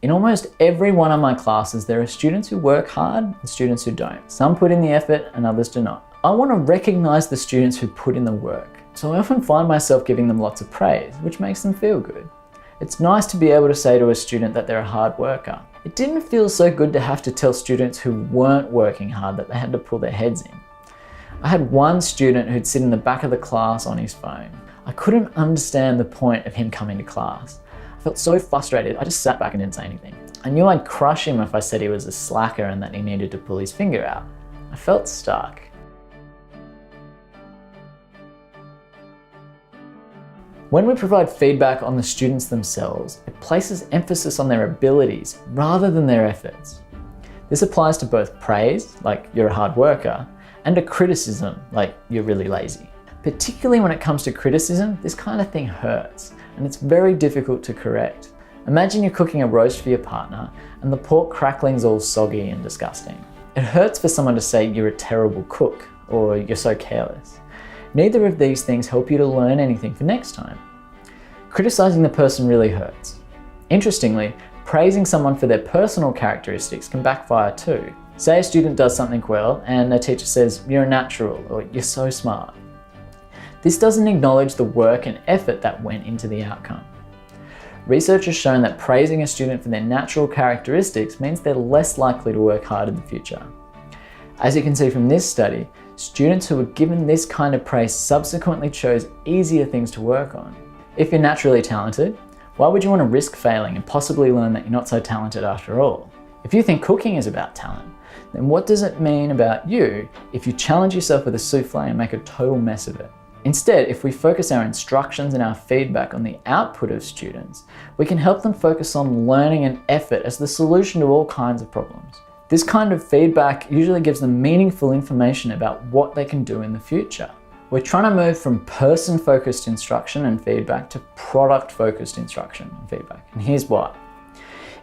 In almost every one of my classes, there are students who work hard and students who don't. Some put in the effort and others do not. I want to recognize the students who put in the work, so I often find myself giving them lots of praise, which makes them feel good. It's nice to be able to say to a student that they're a hard worker. It didn't feel so good to have to tell students who weren't working hard that they had to pull their heads in. I had one student who'd sit in the back of the class on his phone. I couldn't understand the point of him coming to class. I felt so frustrated, I just sat back and didn't say anything. I knew I'd crush him if I said he was a slacker and that he needed to pull his finger out. I felt stuck. When we provide feedback on the students themselves, it places emphasis on their abilities rather than their efforts. This applies to both praise, like you're a hard worker, and a criticism, like you're really lazy. Particularly when it comes to criticism, this kind of thing hurts, and it's very difficult to correct. Imagine you're cooking a roast for your partner, and the pork crackling's all soggy and disgusting. It hurts for someone to say you're a terrible cook, or you're so careless. Neither of these things help you to learn anything for next time. Criticizing the person really hurts. Interestingly, praising someone for their personal characteristics can backfire too. Say a student does something well and a teacher says, "You're a natural," or "You're so smart." This doesn't acknowledge the work and effort that went into the outcome. Research has shown that praising a student for their natural characteristics means they're less likely to work hard in the future. As you can see from this study, students who were given this kind of praise subsequently chose easier things to work on. If you're naturally talented, why would you want to risk failing and possibly learn that you're not so talented after all? If you think cooking is about talent, then what does it mean about you if you challenge yourself with a souffle and make a total mess of it? Instead, if we focus our instructions and our feedback on the output of students, we can help them focus on learning and effort as the solution to all kinds of problems. This kind of feedback usually gives them meaningful information about what they can do in the future. We're trying to move from person-focused instruction and feedback to product-focused instruction and feedback. And here's why.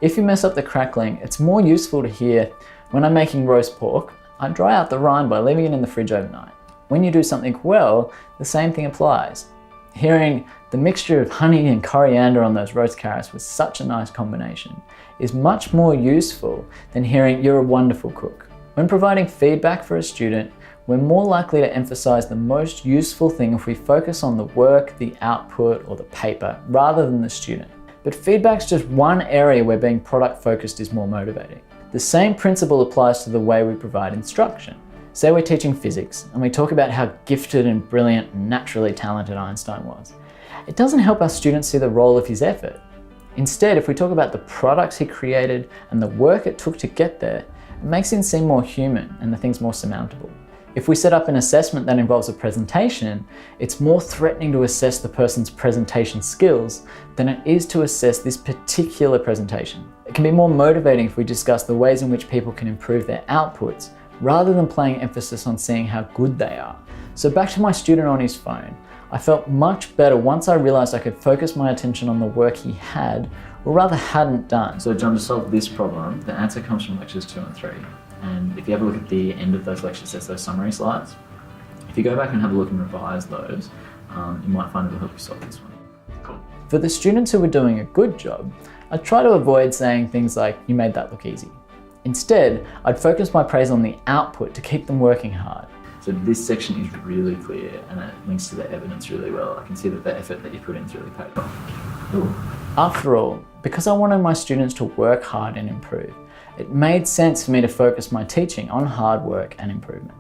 If you mess up the crackling, it's more useful to hear, "When I'm making roast pork, I dry out the rind by leaving it in the fridge overnight." When you do something well, the same thing applies. Hearing, "The mixture of honey and coriander on those roast carrots was such a nice combination," is much more useful than hearing, "You're a wonderful cook." When providing feedback for a student, we're more likely to emphasize the most useful thing if we focus on the work, the output, or the paper, rather than the student. But feedback's just one area where being product-focused is more motivating. The same principle applies to the way we provide instruction. Say we're teaching physics, and we talk about how gifted and brilliant and naturally talented Einstein was. It doesn't help our students see the role of his effort. Instead, if we talk about the products he created and the work it took to get there, it makes him seem more human and the things more surmountable. If we set up an assessment that involves a presentation, it's more threatening to assess the person's presentation skills than it is to assess this particular presentation. It can be more motivating if we discuss the ways in which people can improve their outputs rather than playing emphasis on seeing how good they are. So back to my student on his phone. I felt much better once I realized I could focus my attention on the work he had, or rather hadn't done. So John, to solve this problem, the answer comes from lectures 2 and 3. And if you have a look at the end of those lectures, there's those summary slides. If you go back and have a look and revise those, you might find it'll help you solve this one. Cool. For the students who were doing a good job, I'd try to avoid saying things like, "You made that look easy." Instead, I'd focus my praise on the output to keep them working hard. So this section is really clear and it links to the evidence really well. I can see that the effort that you put in is really paid off. Ooh. After all, because I wanted my students to work hard and improve, it made sense for me to focus my teaching on hard work and improvement.